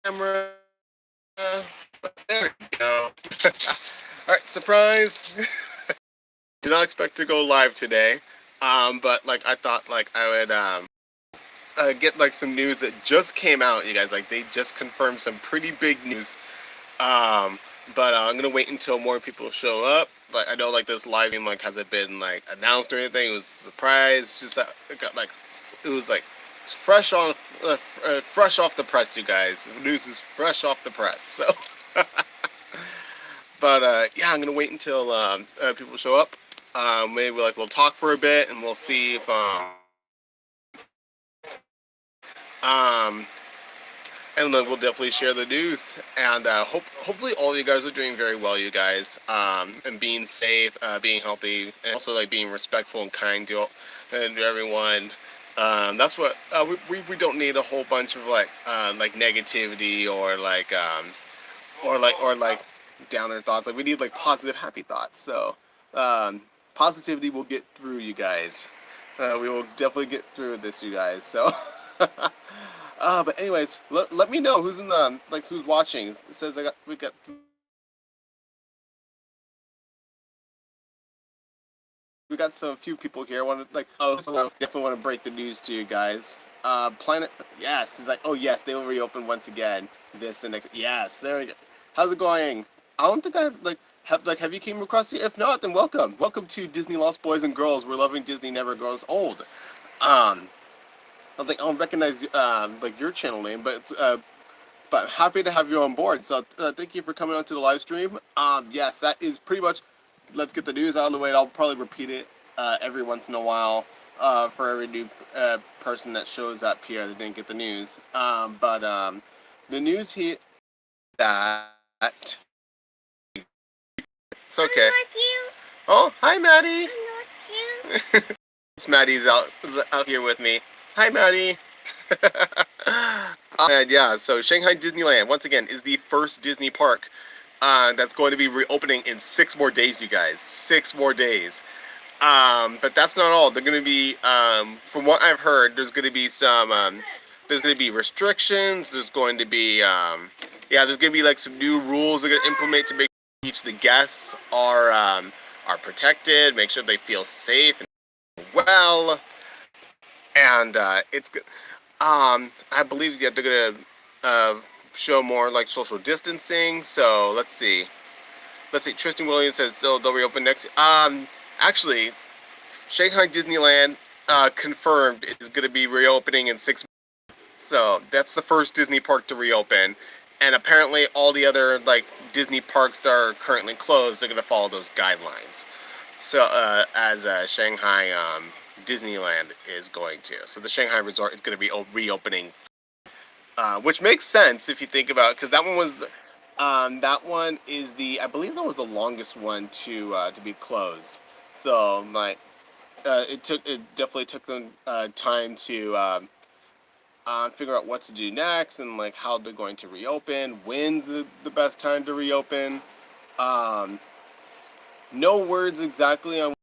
camera. But there we go. Alright, surprise! Did not expect to go live today. But like I thought like I would get like some news that just came out, you guys. Like they just confirmed some pretty big news. Um, but I'm gonna wait until more people show up. Like I know like this live stream like hasn't been like announced or anything. It was a surprise. It's just that it got like it was like fresh off the press, you guys. The news is fresh off the press. So, but yeah, I'm gonna wait until people show up. Maybe like we'll talk for a bit and we'll see if um and then we'll definitely share the news. And hopefully all of you guys are doing very well, you guys, and being safe, being healthy, and also like being respectful and kind to everyone. That's what we don't need a whole bunch of like negativity or like downer thoughts. Like we need like positive, happy thoughts. So positivity will get through, you guys. We will definitely get through this, you guys. So. But anyways, let me know who's in the like who's watching. It says we got some few people here. Want to like so definitely want to break the news to you guys. Planet, yes, it's like, oh yes, they will reopen once again. This and next, yes, there we go. How's it going? I don't think I've have you came across it? If not, then welcome to Disney Lost Boys and Girls. We're loving Disney Never Grows Old. I don't recognize like your channel name, but happy to have you on board. So thank you for coming on to the live stream. Yes, that is pretty much. Let's get the news out of the way. I'll probably repeat it every once in a while for every new person that shows up here that didn't get the news. But the news here that it's okay. Oh, hi, Maddie. It's Maddie's out here with me. Hi, Maddie. And yeah, so Shanghai Disneyland once again is the first Disney park that's going to be reopening in 6 more days, you guys. 6 more days. But that's not all. They're going to be, from what I've heard, there's going to be some, there's going to be restrictions. There's going to be, yeah, there's going to be like some new rules they're going to implement to make sure each of the guests are protected, make sure they feel safe and well. And it's good. I believe that they're gonna show more like social distancing. So let's see. Tristan Williams says they'll reopen next. Actually, Shanghai Disneyland confirmed is gonna be reopening in 6 months. So that's the first Disney park to reopen, and apparently all the other like Disney parks that are currently closed are gonna follow those guidelines. So as Shanghai Disneyland is going to. So the Shanghai Resort is going to be reopening, which makes sense if you think about it, because that one was, that one is the, I believe that was the longest one to be closed. So like, it definitely took them time to figure out what to do next and like how they're going to reopen. When's the best time to reopen? No words exactly on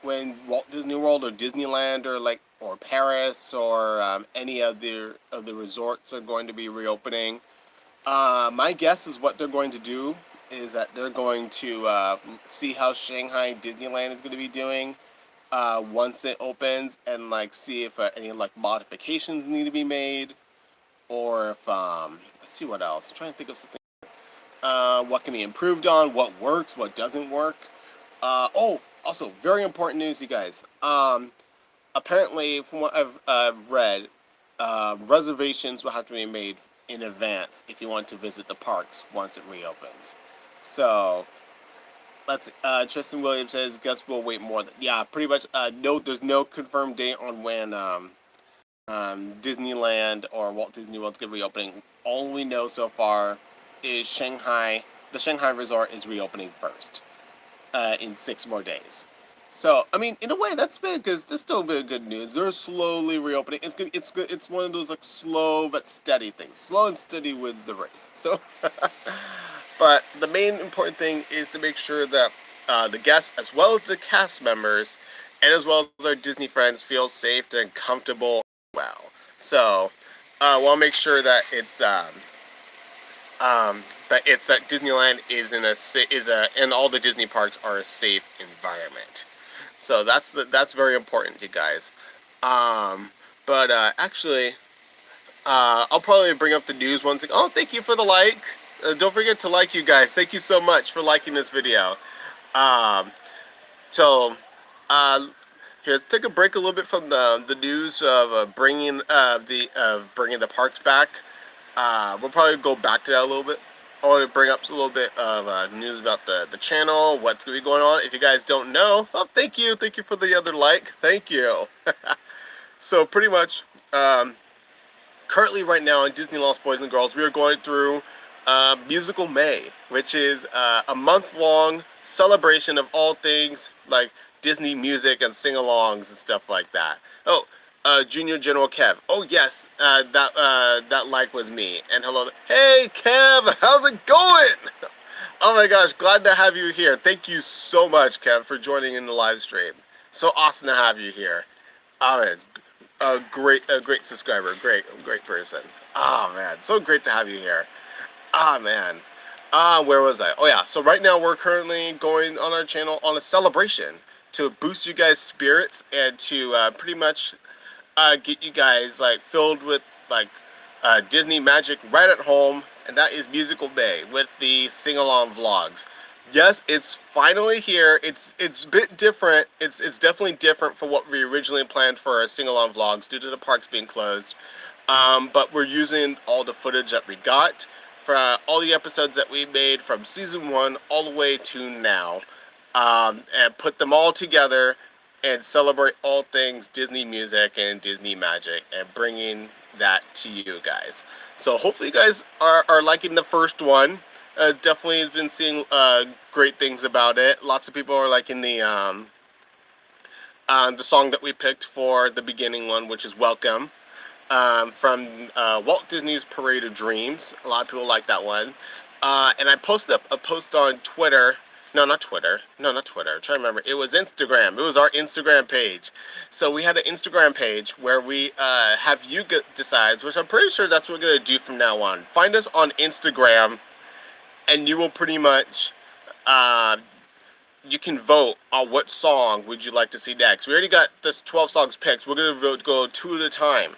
when Walt Disney World or Disneyland or Paris or any of the resorts are going to be reopening. My guess is what they're going to do is that they're going to see how Shanghai Disneyland is going to be doing once it opens, and like see if any like modifications need to be made, or if let's see what else. I'm trying to think of something. What can be improved on, what works, what doesn't work. Oh, also, very important news, you guys. Apparently, from what I've read, reservations will have to be made in advance if you want to visit the parks once it reopens. So, Tristan Williams says, guess we'll wait more. Yeah, pretty much, no, there's no confirmed date on when, Disneyland or Walt Disney World's going to be reopening. All we know so far is the Shanghai Resort is reopening first. In 6 more days. So, I mean, in a way, that's big because there's still been good news. They're slowly reopening. It's good. It's good. It's one of those like slow but steady things. Slow and steady wins the race. So, but the main important thing is to make sure that the guests, as well as the cast members, and as well as our Disney friends, feel safe and comfortable. Well, so want to make sure that it's But it's that Disneyland is and all the Disney parks are a safe environment. So that's very important, you guys. Um, but actually, I'll probably bring up the news once again. Oh, thank you for the like. Don't forget to like, you guys. Thank you so much for liking this video. Um, so, uh, here, let's take a break a little bit from the news of bringing the parks back. We'll probably go back to that a little bit. I want to bring up a little bit of news about the channel, what's going to be going on. If you guys don't know, oh, thank you for the other like. Thank you. So pretty much, currently right now in Disney Lost Boys and Girls, we are going through Musical May, which is a month-long celebration of all things like Disney music and sing-alongs and stuff like that. Oh, Junior General Kev. Oh yes, that like was me. And hello, hey Kev, how's it going? Oh my gosh, glad to have you here. Thank you so much, Kev, for joining in the live stream. So awesome to have you here. Oh, it's a great subscriber, great person. Oh man, so great to have you here. Ah man, where was I? Oh yeah, so right now we're currently going on our channel on a celebration to boost you guys' spirits and to pretty much get you guys like filled with like Disney magic right at home, and that is Musical May with the sing-along vlogs. Yes, it's finally here. It's a bit different. It's definitely different from what we originally planned for our sing-along vlogs due to the parks being closed. But we're using all the footage that we got for all the episodes that we made from season 1 all the way to now, and put them all together and celebrate all things Disney music and Disney magic and bringing that to you guys. So hopefully you guys are liking the first one. Definitely been seeing great things about it. Lots of people are liking the song that we picked for the beginning one, which is Welcome, from Walt Disney's Parade of Dreams. A lot of people like that one. And I posted up a post on Twitter. No, not Twitter. No, not Twitter. I'm trying to remember. It was Instagram. It was our Instagram page. So we had an Instagram page where we have you decide, which I'm pretty sure that's what we're going to do from now on. Find us on Instagram, and you will pretty much, you can vote on what song would you like to see next. We already got this 12 songs picked. We're going to go 2 at a time.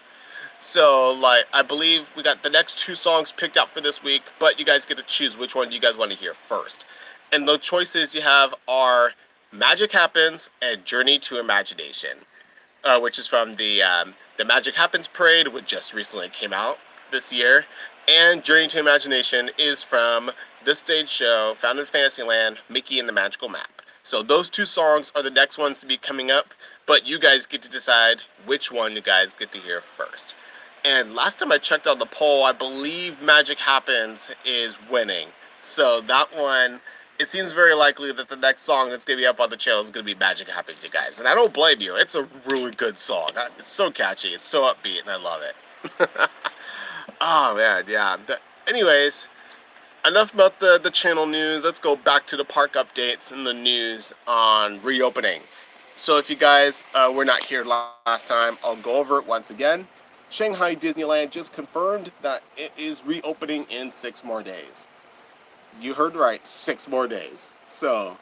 So, like, I believe we got the next 2 songs picked out for this week, but you guys get to choose which one you guys want to hear first. And the choices you have are Magic Happens and Journey to Imagination, which is from the Magic Happens Parade, which just recently came out this year. And Journey to Imagination is from this stage show, Found in Fantasyland, Mickey and the Magical Map. So those 2 songs are the next ones to be coming up, but you guys get to decide which one you guys get to hear first. And last time I checked out the poll, I believe Magic Happens is winning. So that one, it seems very likely that the next song that's going to be up on the channel is going to be Magic Happens, you guys. And I don't blame you. It's a really good song. It's so catchy. It's so upbeat, and I love it. Oh, man, yeah. But anyways, enough about the channel news. Let's go back to the park updates and the news on reopening. So if you guys were not here last time, I'll go over it once again. Shanghai Disneyland just confirmed that it is reopening in 6 more days. You heard right, 6 more days. So,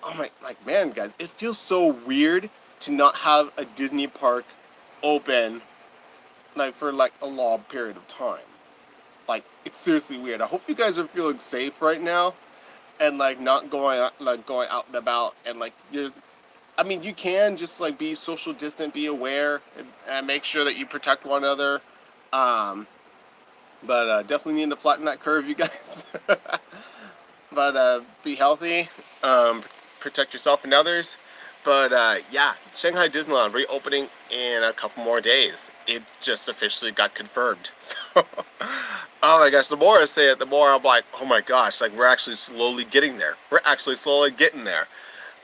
oh my, like, man, guys, it feels so weird to not have a Disney park open, like, for, like, a long period of time. Like, it's seriously weird. I hope you guys are feeling safe right now, and, like, not going out and about, and, like, I mean, you can just, like, be social distant, be aware, and make sure that you protect one another. But definitely need to flatten that curve, you guys. But be healthy, protect yourself and others. But yeah, Shanghai Disneyland reopening in a couple more days. It just officially got confirmed. So, oh my gosh, the more I say it, the more I'm like, oh my gosh, like we're actually slowly getting there. We're actually slowly getting there.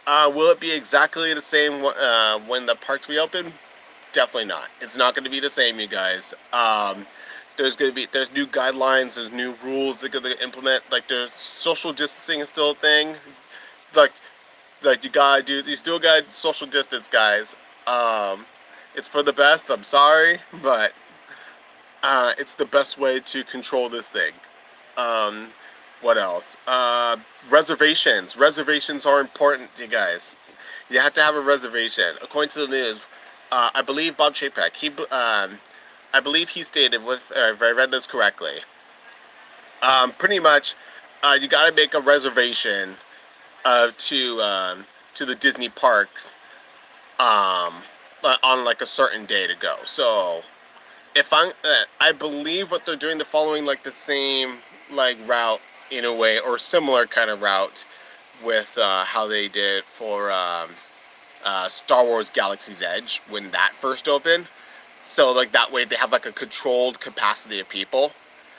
Will it be exactly the same when the parks reopen? Definitely not. It's not going to be the same, you guys. There's new guidelines, there's new rules they're going to implement. Like, the social distancing is still a thing. Like you still got social distance, guys. It's for the best. I'm sorry, but it's the best way to control this thing. What else? Reservations. Reservations are important, you guys. You have to have a reservation. According to the news, I believe Bob Chapek, I believe he stated, if I read this correctly, pretty much, you gotta make a reservation to the Disney parks on like a certain day to go. So if I believe what they're doing, they're following like the same like route in a way, or similar kind of route with how they did for Star Wars Galaxy's Edge when that first opened. So like that way they have like a controlled capacity of people,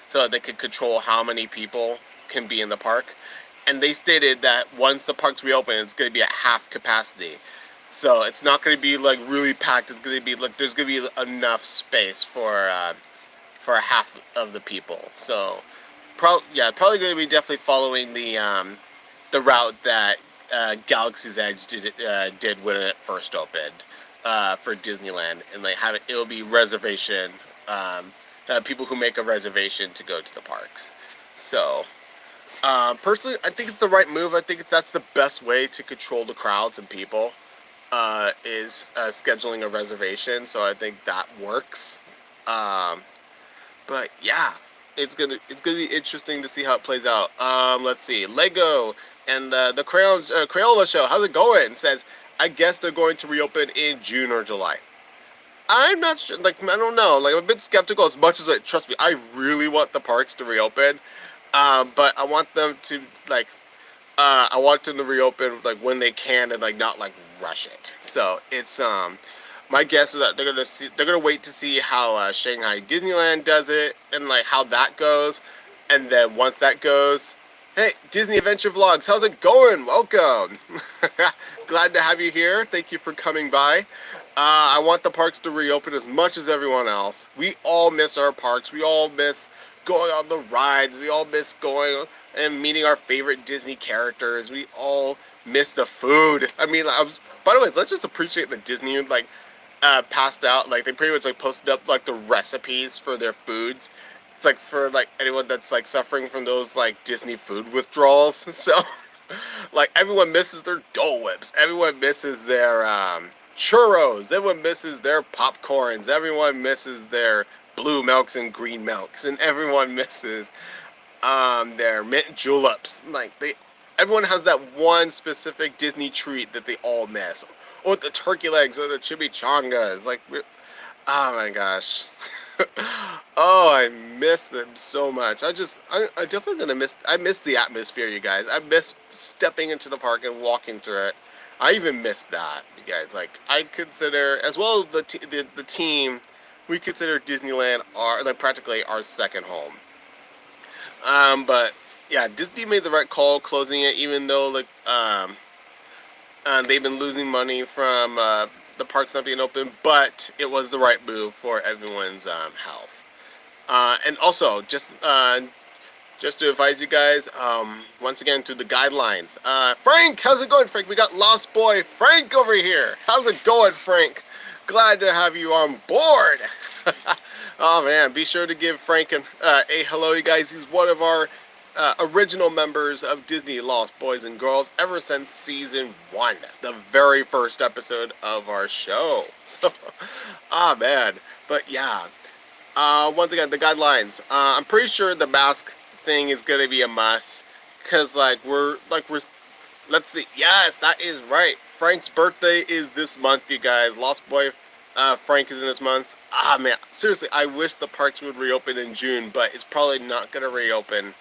so they could control how many people can be in the park. And they stated that once the parks reopen, it's going to be at half capacity. So it's not going to be like really packed. It's going to be like there's going to be enough space for half of the people. So probably going to be definitely following the route that Galaxy's Edge did when it first opened for Disneyland, and like have it'll be reservation people who make a reservation to go to the parks. So personally, I think it's the right move. I think that's the best way to control the crowds and people is scheduling a reservation. So I think that works. But yeah, it's gonna be interesting to see how it plays out. Let's see, Lego and the Crayola show. How's it going? It says, I guess they're going to reopen in June or July. I'm not sure. Like I don't know. Like I'm a bit skeptical. As much as trust me, I really want the parks to reopen. But I want them to like I want them to reopen like when they can and like not like rush it. So it's my guess is that they're gonna wait to see how Shanghai Disneyland does it and like how that goes, and then once that goes, hey, Disney Adventure Vlogs, how's it going? Welcome. Glad to have you here. Thank you for coming by. I want the parks to reopen as much as everyone else. We all miss our parks. We all miss going on the rides. We all miss going and meeting our favorite Disney characters. We all miss the food. I mean, by the way, let's just appreciate that Disney like passed out. Like they pretty much like posted up like the recipes for their foods. It's like for like anyone that's like suffering from those like Disney food withdrawals. So like everyone misses their Dole Whips. Everyone misses their churros. Everyone misses their popcorns. Everyone misses their blue milks and green milks, and everyone misses their mint juleps. Like everyone has that one specific Disney treat that they all miss, or the turkey legs, or the chimichangas. Like, oh my gosh, oh, I miss them so much. I definitely gonna miss. I miss the atmosphere, you guys. I miss stepping into the park and walking through it. I even miss that, you guys. Like I consider, as well as the team, we consider Disneyland like practically our second home. But yeah, Disney made the right call closing it, even though like they've been losing money from the parks not being open. But it was the right move for everyone's health. And also, just to advise you guys, once again through the guidelines. Frank, how's it going, Frank? We got Lost Boy Frank over here. How's it going, Frank? Glad to have you on board. Oh man, be sure to give Frank a hello, you guys. He's one of our original members of Disney Lost Boys and Girls ever since season 1, the very first episode of our show. So, ah man, but yeah. Once again, the guidelines. I'm pretty sure the mask thing is gonna be a must, cause we're let's see. Yes, that is right. Frank's birthday is this month, you guys. Lost Boy Frank is in this month. Ah man, seriously, I wish the parks would reopen in June, but it's probably not gonna reopen,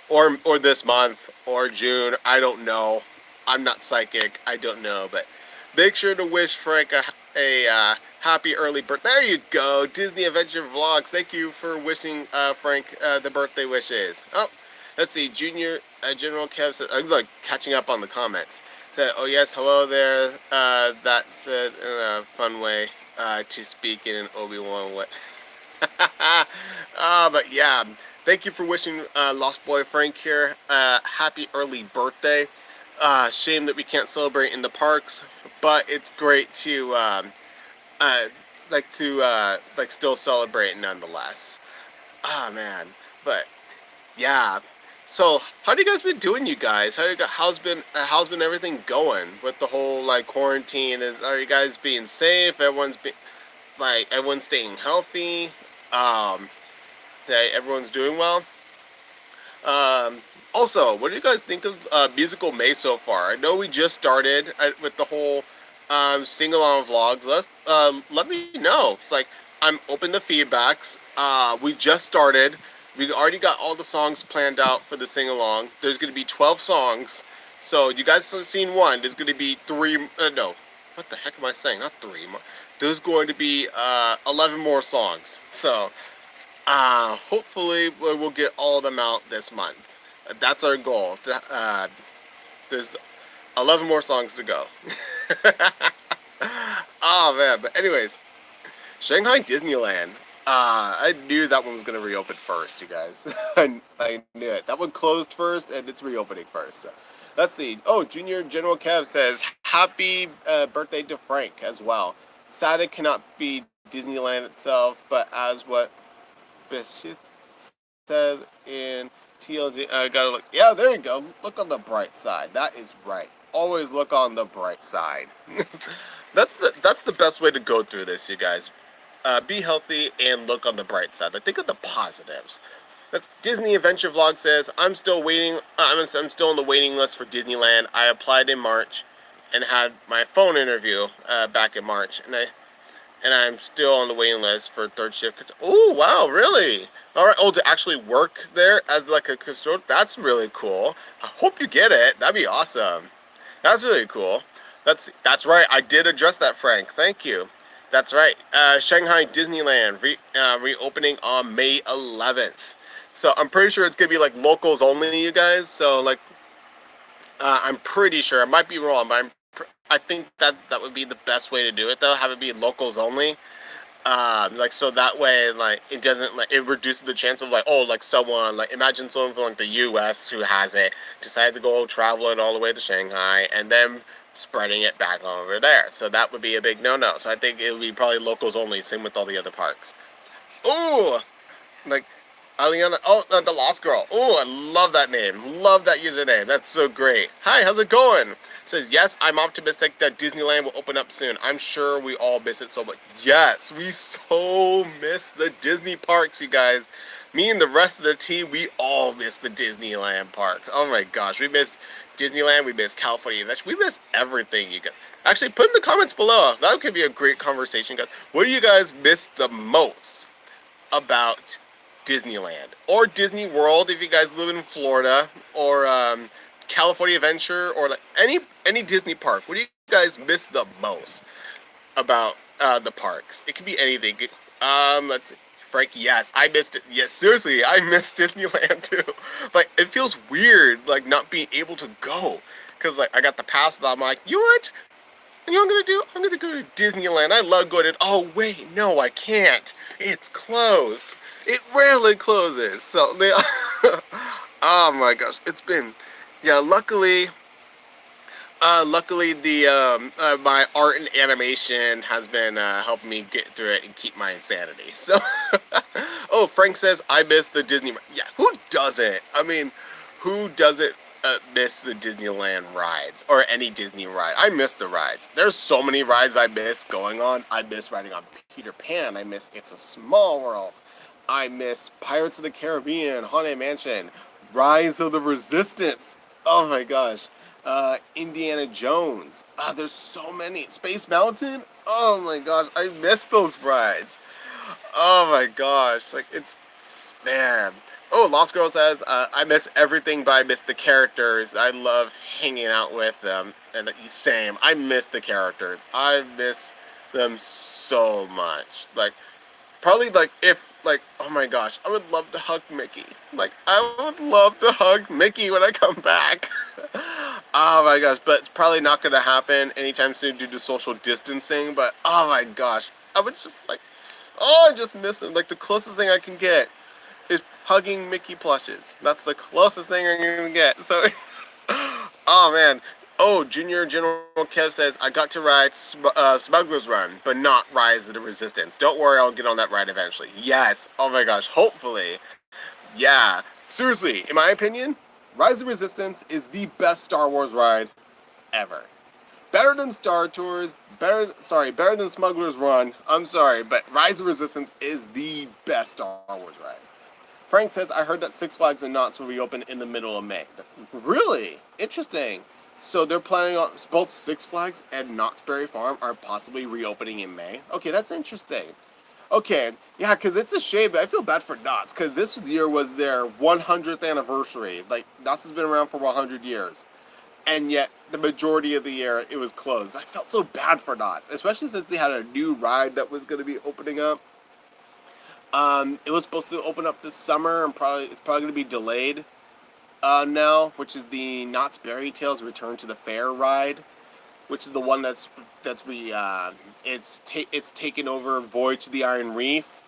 or this month or June. I don't know. I'm not psychic. I don't know, but make sure to wish Frank a happy early birthday. There you go, Disney Adventure Vlogs. Thank you for wishing Frank the birthday wishes. Oh, let's see. General Kev said, I'm like catching up on the comments. Said, oh yes, hello there. That said in a fun way to speak in an Obi-Wan way. But yeah, thank you for wishing Lost Boy Frank here happy early birthday. Shame that we can't celebrate in the parks, but it's great to still celebrate nonetheless. Ah man, but Yeah. So, how do you guys been doing, you guys? How's been everything going with the whole like quarantine? Are you guys being safe? Everyone's staying healthy. Um, that everyone's doing well. Um, Also, what do you guys think of Musical May so far? I know we just started with the whole sing along vlogs. Let me know. It's like I'm open to feedbacks. We just started. We already got all the songs planned out for the sing along. There's gonna be 12 songs. So you guys have seen one. There's gonna be three. No, what the heck am I saying? Not three more. There's going to be 11 more songs. So hopefully we'll get all of them out this month. That's our goal. There's 11 more songs to go. Oh man, but anyways, Shanghai Disneyland. I knew that one was gonna reopen first, you guys. I knew it. That one closed first, and it's reopening first. So, let's see. Oh, Junior General Kev says happy birthday to Frank as well. Sad it cannot be Disneyland itself, but as what Bishop says in TLG. I gotta look. Yeah, there you go. Look on the bright side. That is right. Always look on the bright side. That's the best way to go through this, you guys. Be healthy and look on the bright side. Like, think of the positives. That's Disney Adventure Vlog says I'm still waiting. I'm still on the waiting list for Disneyland. I applied in March, and had my phone interview back in March, and I'm still on the waiting list for third shift. Oh, wow, really? All right. Oh, to actually work there as like a custodian? That's really cool. I hope you get it. That'd be awesome. That's really cool. That's right. I did address that, Frank. Thank you. That's right. Shanghai Disneyland reopening on May 11th. So I'm pretty sure it's gonna be like locals only, you guys. So like, I'm pretty sure. I might be wrong, but I think that would be the best way to do it, though. Have it be locals only. Like so that way, like it doesn't like it reduces the chance of like like someone like imagine someone from like the U.S. who has it decided to go travel it all the way to Shanghai and then spreading it back over there. So that would be a big no-no. So I think it would be probably locals only. Same with all the other parks. Ooh, like Aliana. Oh, the Lost Girl. Ooh, I love that name. Love that username. That's so great. Hi, how's it going? Says, yes, I'm optimistic that Disneyland will open up soon. I'm sure we all miss it so much. Yes, we so miss the Disney parks, you guys. Me and the rest of the team, we all miss the Disneyland park. Oh my gosh, we missed Disneyland, we missed California Adventure, we missed everything, you guys. Actually, put in the comments below. That could be a great conversation, guys. What do you guys miss the most about Disneyland? Or Disney World, if you guys live in Florida, or California Adventure, or like any Disney park. What do you guys miss the most about the parks? It could be anything. Let's see. Frank, yes, I missed it. Yes, seriously, I missed Disneyland too. Like, it feels weird, like, not being able to go. Because, like, I got the pass, and I'm like, you know what? You know what I'm gonna do? I'm gonna go to Disneyland. I love going to. Oh, wait, no, I can't. It's closed. It rarely closes. So, they. Oh my gosh, it's been. Yeah, luckily, the my art and animation has been helping me get through it and keep my insanity. So, oh, Frank says I miss the Disney. Yeah, who doesn't? I mean, who doesn't miss the Disneyland rides or any Disney ride? I miss the rides. There's so many rides I miss going on. I miss riding on Peter Pan. I miss It's a Small World. I miss Pirates of the Caribbean, Haunted Mansion, Rise of the Resistance. Oh my gosh. Indiana Jones. There's so many. Space Mountain. Oh my gosh, I miss those rides. Oh my gosh, like it's man. Oh, Lost Girl says I miss everything, but I miss the characters. I love hanging out with them. And same, I miss the characters. I miss them so much. Like probably like if like oh my gosh, I would love to hug Mickey. Like I would love to hug Mickey when I come back. Oh my gosh, but it's probably not gonna happen anytime soon due to social distancing, but oh my gosh. I would just like I just miss him. Like the closest thing I can get is hugging Mickey plushes. That's the closest thing I'm gonna get. So oh man. Oh, Junior General Kev says, I got to ride Smuggler's Run, but not Rise of the Resistance. Don't worry, I'll get on that ride eventually. Yes. Oh my gosh. Hopefully. Yeah. Seriously, in my opinion, Rise of the Resistance is the best Star Wars ride ever. Better than Star Tours, better than Smuggler's Run. I'm sorry, but Rise of Resistance is the best Star Wars ride. Frank says, I heard that Six Flags and Knott's will reopen in the middle of May. Really? Interesting. So they're planning on, both Six Flags and Knott's Berry Farm are possibly reopening in May? Okay, that's interesting. Okay, yeah, because it's a shame. I feel bad for Knott's, because this year was their 100th anniversary. Like, Knott's has been around for 100 years. And yet, the majority of the year, it was closed. I felt so bad for Knott's, especially since they had a new ride that was going to be opening up. It was supposed to open up this summer, and it's probably going to be delayed now, which is the Knott's Berry Tales Return to the Fair ride, which is the one it's taken over Voyage to the Iron Reef.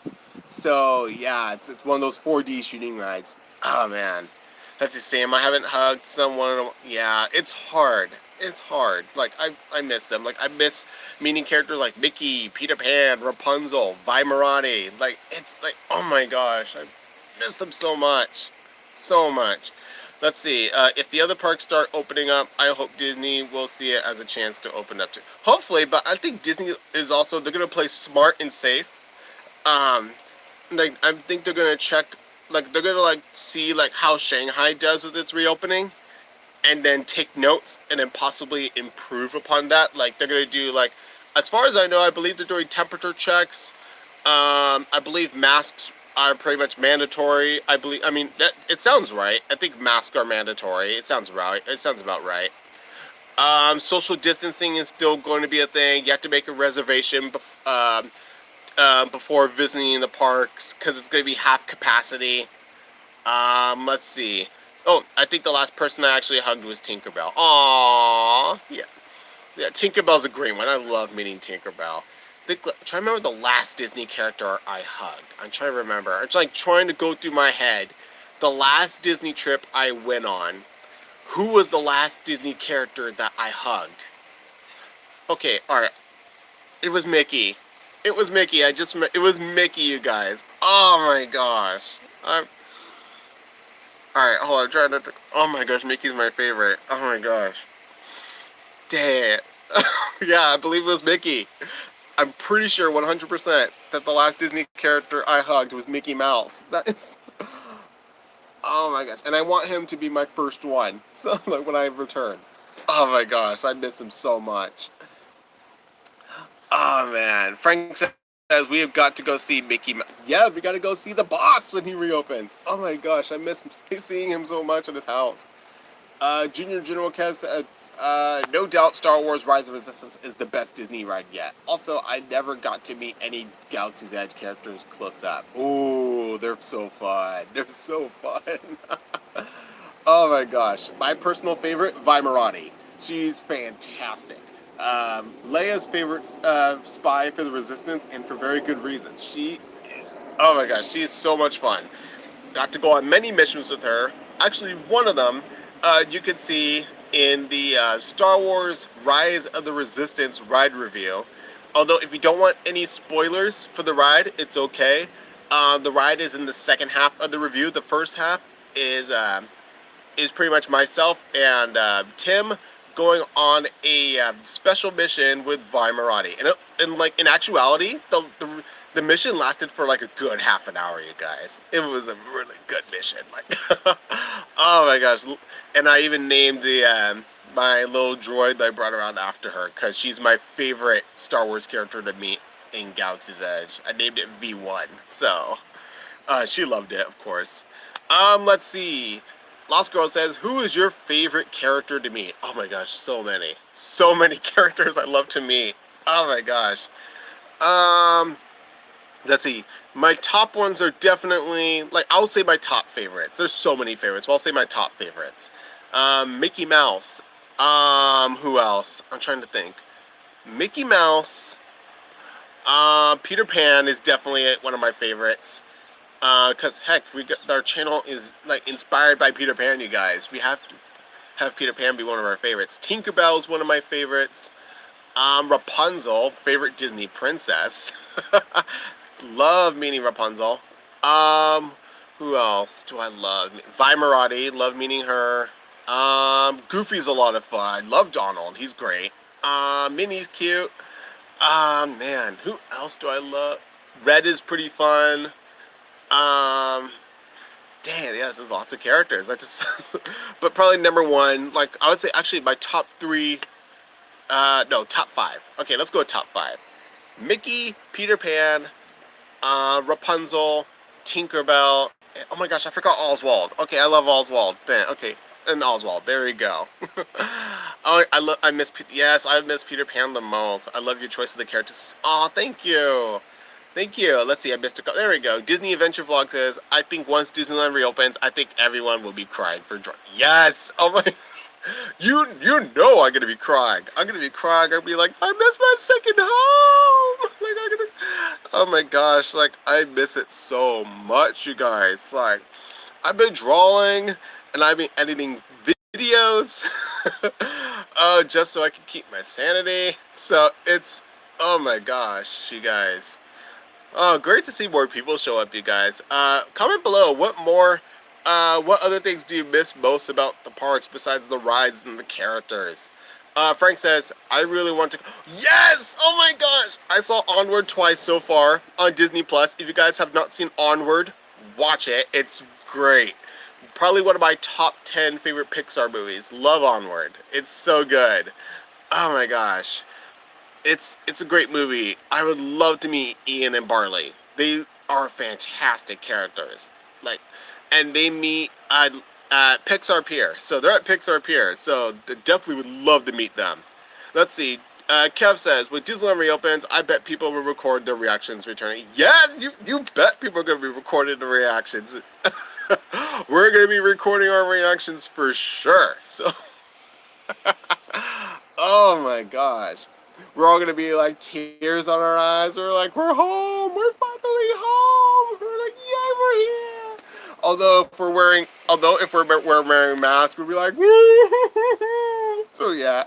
So yeah, it's one of those 4D shooting rides. Oh man, that's the same. I haven't hugged someone. Yeah, it's hard. It's hard. Like I miss them. Like I miss meeting characters like Mickey, Peter Pan, Rapunzel, Vi Morati. Like it's like, oh my gosh, I miss them so much, so much. Let's see. If the other parks start opening up, I hope Disney will see it as a chance to open up too. Hopefully, but I think Disney is also, they're gonna play smart and safe. Like I think they're gonna check, like they're gonna like see like how Shanghai does with its reopening, and then take notes and then possibly improve upon that. Like they're gonna do like, as far as I know, I believe they're doing temperature checks. I believe masks are pretty much mandatory. I mean, it sounds right. I think masks are mandatory. It sounds right. It sounds about right. Social distancing is still going to be a thing. You have to make a reservation before visiting the parks, because it's going to be half capacity. Let's see. Oh, I think the last person I actually hugged was Tinkerbell. Aww, yeah. Yeah, Tinkerbell's a great one. I love meeting Tinkerbell. I'm trying to remember the last Disney character I hugged. I'm trying to remember. I'm like trying to go through my head. The last Disney trip I went on. Who was the last Disney character that I hugged? Okay, alright. It was Mickey. It was Mickey. It was Mickey, you guys. Oh my gosh. Alright, hold on. I'm trying not to. Oh my gosh, Mickey's my favorite. Oh my gosh. Dang it. Yeah, I believe it was Mickey. I'm pretty sure 100% that the last Disney character I hugged was Mickey Mouse. That is... Oh my gosh. And I want him to be my first one. So, like, when I return. Oh my gosh, I miss him so much. Oh man. Frank says we have got to go see Mickey Mouse. Yeah, we got to go see the boss when he reopens. Oh my gosh, I miss seeing him so much in his house. Junior General Kev said, no doubt Star Wars Rise of Resistance is the best Disney ride yet. Also, I never got to meet any Galaxy's Edge characters close up. Ooh, they're so fun. They're so fun. Oh my gosh. My personal favorite, Vi Morati. She's fantastic. Leia's favorite spy for the Resistance, and for very good reasons. She is, oh my gosh, she is so much fun. Got to go on many missions with her. Actually, one of them you can see in the Star Wars Rise of the Resistance ride review. Although if you don't want any spoilers for the ride, it's okay. The ride is in the second half of the review. The first half is pretty much myself and Tim going on a special mission with Vi Morati. And like in actuality, the mission lasted for like a good half an hour, you guys. It was a really good mission. Like, oh my gosh. And I even named the my little droid that I brought around after her, because she's my favorite Star Wars character to meet in Galaxy's Edge. I named it V1. So, she loved it, of course. Let's see. Lost Girl says, who is your favorite character to meet? Oh my gosh, so many. So many characters I love to meet. Oh my gosh. Let's see. My top ones are definitely, like, I'll say my top favorites. There's so many favorites, but I'll say my top favorites. Mickey Mouse. Who else? I'm trying to think. Mickey Mouse. Peter Pan is definitely one of my favorites. Cause heck, our channel is like inspired by Peter Pan, you guys. We have to have Peter Pan be one of our favorites. Tinkerbell is one of my favorites. Rapunzel, favorite Disney princess. Love meeting Rapunzel. Who Who else do I love? Vi Marati, love meeting her. Goofy's a lot of fun. Love Donald, he's great. Minnie's cute. Man, who else do I love? Red is pretty fun. Um, Dang, yes, there's lots of characters. I just, but probably number one, like I would say, actually my top three. No, top five. Okay, let's go with top five. Mickey, Peter Pan, Rapunzel, Tinkerbell. Oh my gosh, I forgot Oswald. Okay, I love Oswald. Okay, and Oswald. There we go. Oh, I miss. Yes, I miss Peter Pan the most. I love your choice of the characters. Oh, thank you. Thank you. Let's see, I missed a couple. There we go. Disney Adventure Vlog says, I think once Disneyland reopens, I think everyone will be crying for joy. Yes! Oh my... You know I'm gonna be crying. I'm gonna be crying. I'm gonna be like, I miss my second home! Like, I'm gonna... Oh my gosh, like, I miss it so much, you guys. Like, I've been drawing, and I've been editing videos. Just so I can keep my sanity. So, it's... Oh my gosh, you guys. Oh, great to see more people show up, you guys. Comment below, what other things do you miss most about the parks besides the rides and the characters? Frank says, I really want to... Yes! Oh my gosh! I saw Onward twice so far on Disney+. If you guys have not seen Onward, watch it. It's great. Probably one of my top 10 favorite Pixar movies. Love Onward. It's so good. Oh my gosh. It's a great movie. I would love to meet Ian and Barley. They are fantastic characters. Like, and they meet at Pixar Pier. So they're at Pixar Pier. So definitely would love to meet them. Let's see. Kev says, when Disneyland reopens, I bet people will record their reactions returning. Yeah, you bet people are going to be recording the reactions. We're going to be recording our reactions for sure. So, oh my gosh. We're all gonna be like tears on our eyes. We're like, we're home. We're finally home. We're like, yeah, we're here. Although if we're wearing masks, we'll be like, so yeah.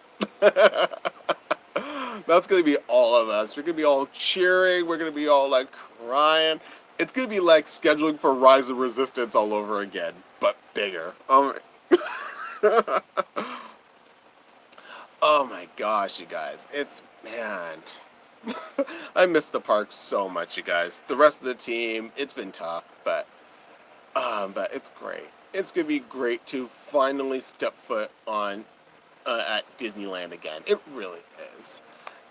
That's gonna be all of us. We're gonna be all cheering. We're gonna be all like crying. It's gonna be like scheduling for Rise of Resistance all over again, but bigger. Oh my gosh, you guys. Man. I miss the parks so much, you guys. The rest of the team, it's been tough, but it's great. It's going to be great to finally step foot on at Disneyland again. It really is.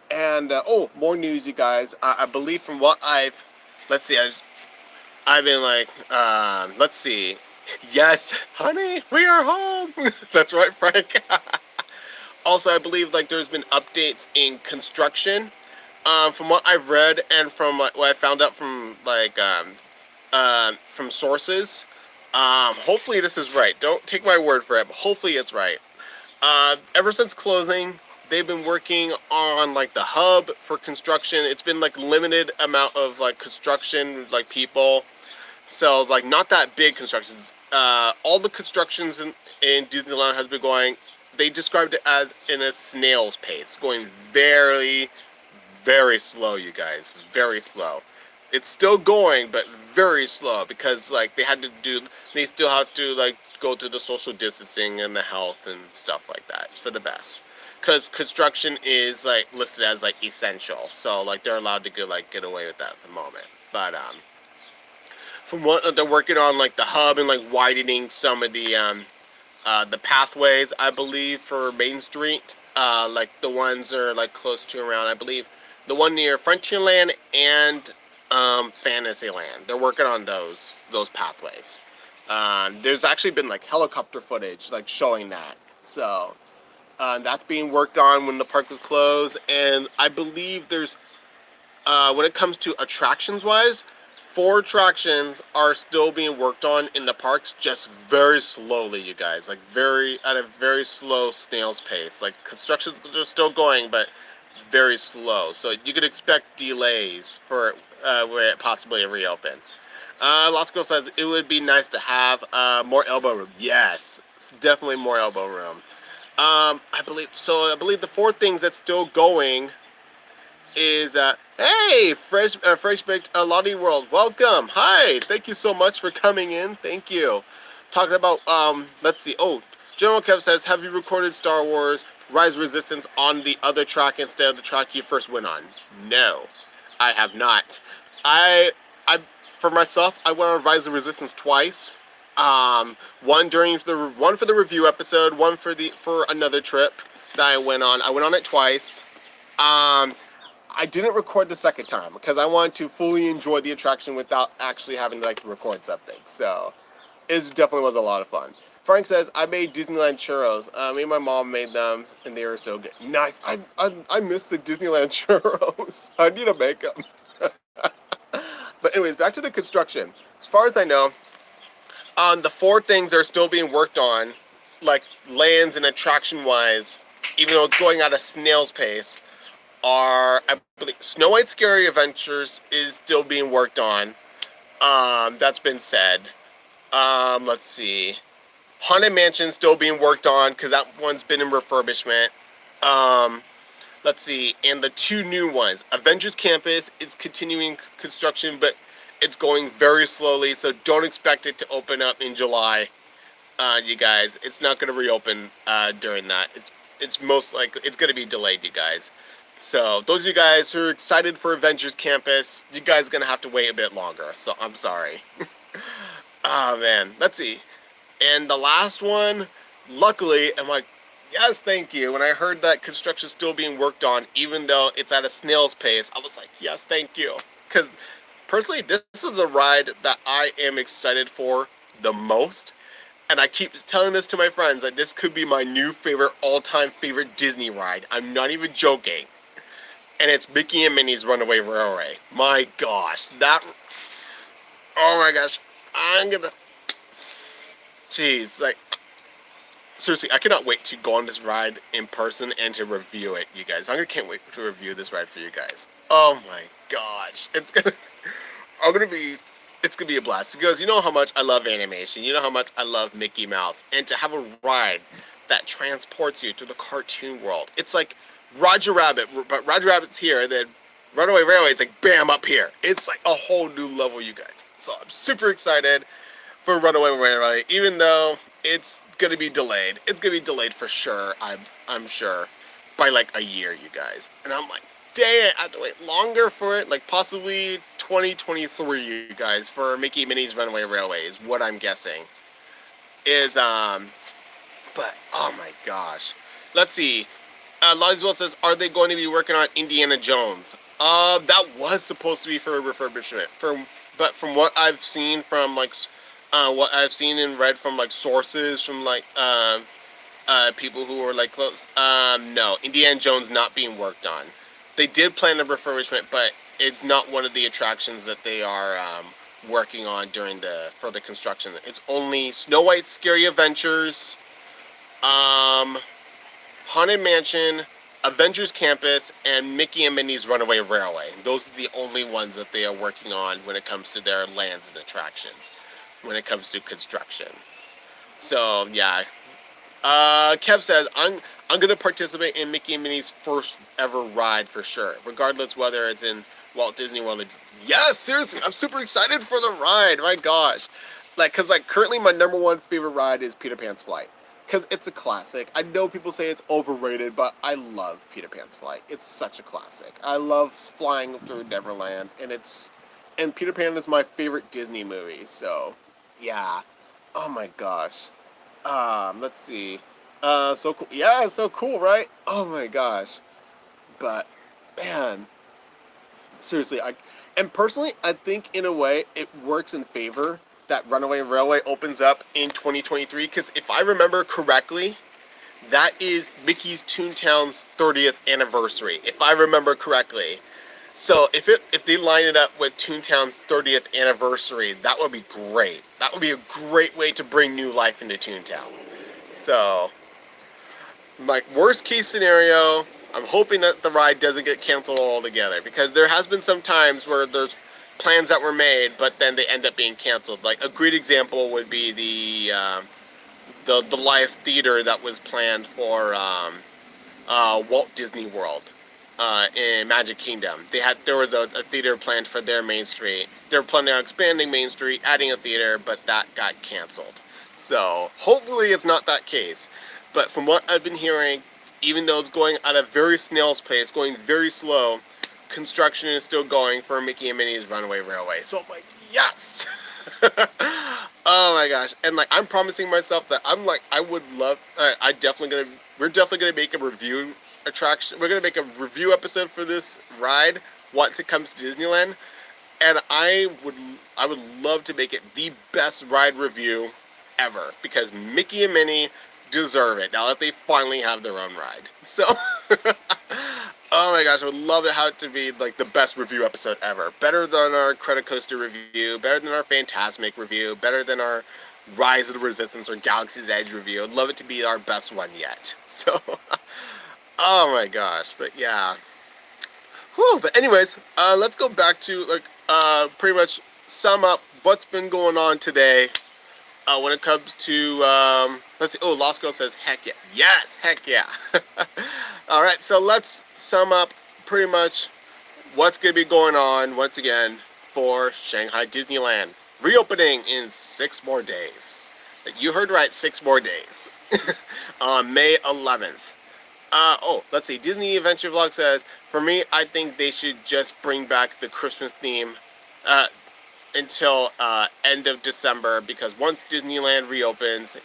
And, more news, you guys. I believe from what let's see, I've been like, let's see. Yes, honey, we are home. That's right, Frank. Also, I believe like there's been updates in construction. From what I've read and from what I found out from like from sources. Hopefully this is right. Don't take my word for it, but hopefully it's right. Ever since closing, they've been working on like the hub for construction. It's been like limited amount of like construction, like people. So like not that big constructions. All the constructions in Disneyland has been going. They described it as in a snail's pace, going very, very slow, you guys. Very slow. It's still going, but very slow because like they still have to like go through the social distancing and the health and stuff like that. It's for the best. Because construction is like listed as like essential, so like they're allowed to get away with that at the moment. But from what they're working on, like the hub and like widening some of the pathways, I believe, for Main Street, like the ones are like close to around, I believe, the one near Frontierland and Fantasyland. They're working on those pathways. There's actually been like helicopter footage like showing that. So that's being worked on when the park was closed. And I believe there's when it comes to attractions wise, 4 attractions are still being worked on in the parks, just very slowly, you guys. Like at a very slow snail's pace. Like constructions are still going, but very slow. So you could expect delays for where it possibly reopen. Lost Girl says it would be nice to have more elbow room. Yes, it's definitely more elbow room. I believe the 4 things that's still going is hey, fresh baked Lottie World, welcome. Hi, thank you so much for coming in. Thank you. Talking about let's see. Oh, General Kev says, have you recorded Star Wars Rise of Resistance on the other track instead of the track you first went on? No, I have not. I I for myself, I went on Rise of Resistance twice. One for the review episode, one for another trip that I went on. I went on it twice. Um, I didn't record the second time because I wanted to fully enjoy the attraction without actually having to like record something. So it definitely was a lot of fun. Frank says, I made Disneyland churros. Me and my mom made them, and they were so good. Nice. I miss the Disneyland churros. I need to make them. But anyways, back to the construction. As far as I know, the four things that are still being worked on, like lands and attraction-wise, even though it's going at a snail's pace, are, I believe, Snow White Scary Adventures is still being worked on. That's been said. Let's see. Haunted Mansion still being worked on because that one's been in refurbishment. Let's see. And the two new ones. Avengers Campus, it's continuing construction, but it's going very slowly, so don't expect it to open up in July. You guys, it's not going to reopen during that. It's most likely, it's going to be delayed, you guys. So those of you guys who are excited for Avengers Campus, you guys are going to have to wait a bit longer. So I'm sorry. Oh, man. Let's see. And the last one, luckily, I'm like, yes, thank you. When I heard that construction is still being worked on, even though it's at a snail's pace, I was like, yes, thank you. Because personally, this is the ride that I am excited for the most. And I keep telling this to my friends that this could be my new favorite, all-time favorite Disney ride. I'm not even joking. And it's Mickey and Minnie's Runaway Railway. My gosh, oh my gosh, jeez, like, seriously, I cannot wait to go on this ride in person and to review it, you guys. Can't wait to review this ride for you guys. Oh my gosh, it's gonna be a blast. Because you know how much I love animation, you know how much I love Mickey Mouse, and to have a ride that transports you to the cartoon world. It's like Roger Rabbit, but Roger Rabbit's here, and then Runaway Railway, it's like bam, up here. It's like a whole new level, you guys. So I'm super excited for Runaway Railway, even though it's gonna be delayed. It's gonna be delayed for sure. I'm sure by like a year, you guys. And I'm like, dang it, I have to wait longer for it. Like possibly 2023, you guys, for Mickey and Minnie's Runaway Railway is what I'm guessing. But oh my gosh, let's see. Lonswell says, are they going to be working on Indiana Jones? That was supposed to be for refurbishment. But from what I've seen from like, what I've seen and read from like sources from like people who were like close, no, Indiana Jones not being worked on. They did plan a refurbishment, but it's not one of the attractions that they are working on during the further construction. It's only Snow White's Scary Adventures, Haunted Mansion, Avengers Campus, and Mickey and Minnie's Runaway Railway. Those are the only ones that they are working on when it comes to their lands and attractions, when it comes to construction. So, yeah. Kev says, I'm gonna participate in Mickey and Minnie's first ever ride for sure, regardless whether it's in Walt Disney World. Yes, seriously, I'm super excited for the ride. My gosh, cause currently my number one favorite ride is Peter Pan's Flight, cause it's a classic. I know people say it's overrated, but I love Peter Pan's Flight. It's such a classic. I love flying through Neverland, and Peter Pan is my favorite Disney movie. So, yeah. Oh my gosh. Let's see. So cool. Yeah, it's so cool, right? Oh my gosh. But, man, seriously, and personally, I think in a way it works in favor that Runaway Railway opens up in 2023, because if I remember correctly, that is Mickey's Toontown's 30th anniversary, if I remember correctly. So if they line it up with Toontown's 30th anniversary, that would be great. That would be a great way to bring new life into Toontown. So, like, worst case scenario, I'm hoping that the ride doesn't get canceled altogether, because there has been some times where there's plans that were made, but then they end up being canceled. Like, a great example would be the live theater that was planned for Walt Disney World. in Magic Kingdom. There was a theater planned for their Main Street. They're planning on expanding Main Street, adding a theater, but that got canceled. So hopefully it's not that case. But from what I've been hearing, even though it's going at a very snail's pace, going very slow, construction is still going for Mickey and Minnie's Runaway Railway. So I'm like, yes! Oh my gosh. And like, I'm promising myself that I would love, we're definitely gonna make a review attraction. We're gonna make a review episode for this ride once it comes to Disneyland. And I would love to make it the best ride review ever, because Mickey and Minnie deserve it now that they finally have their own ride. So, oh my gosh, I would love to have it to be like the best review episode ever. Better than our Credit Coaster review, better than our Fantasmic review, better than our Rise of the Resistance or Galaxy's Edge review. I'd love it to be our best one yet. So, oh my gosh, but yeah. Whew, but anyways, let's go back to like pretty much sum up what's been going on today. When it comes to, let's see, oh, Lost Girl says, heck yeah. Yes, heck yeah. Alright, so let's sum up pretty much what's going to be going on, once again, for Shanghai Disneyland. Reopening in 6 more days. You heard right, 6 more days. On May 11th. Oh, let's see, Disney Adventure Vlog says, for me, I think they should just bring back the Christmas theme, until end of December, because once Disneyland reopens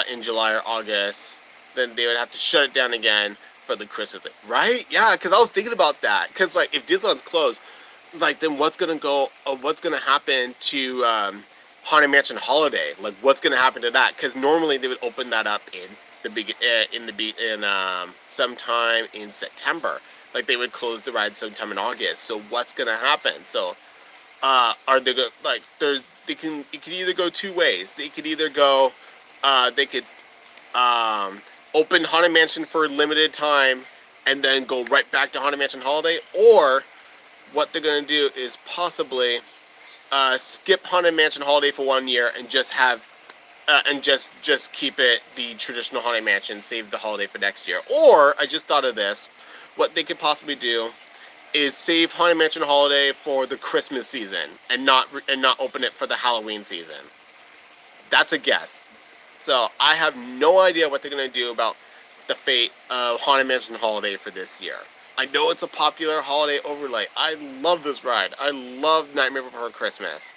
in July or August, then they would have to shut it down again for the Christmas thing, right? Yeah, because I was thinking about that. Because like if Disneyland's closed, like then what's gonna happen to Haunted Mansion Holiday? Like what's gonna happen to that? Because normally they would open that up sometime in September. Like they would close the ride sometime in August. So what's gonna happen? So are they go like it could either go 2 ways. They could either go they could open Haunted Mansion for a limited time and then go right back to Haunted Mansion Holiday, or what they're gonna do is possibly skip Haunted Mansion Holiday for 1 year and just have and just keep it the traditional Haunted Mansion, save the holiday for next year. Or I just thought of this, what they could possibly do is save Haunted Mansion Holiday for the Christmas season and not open it for the Halloween season. That's a guess. So I have no idea what they're gonna do about the fate of Haunted Mansion Holiday for this year. I know it's a popular holiday overlay. I love this ride. I love Nightmare Before Christmas.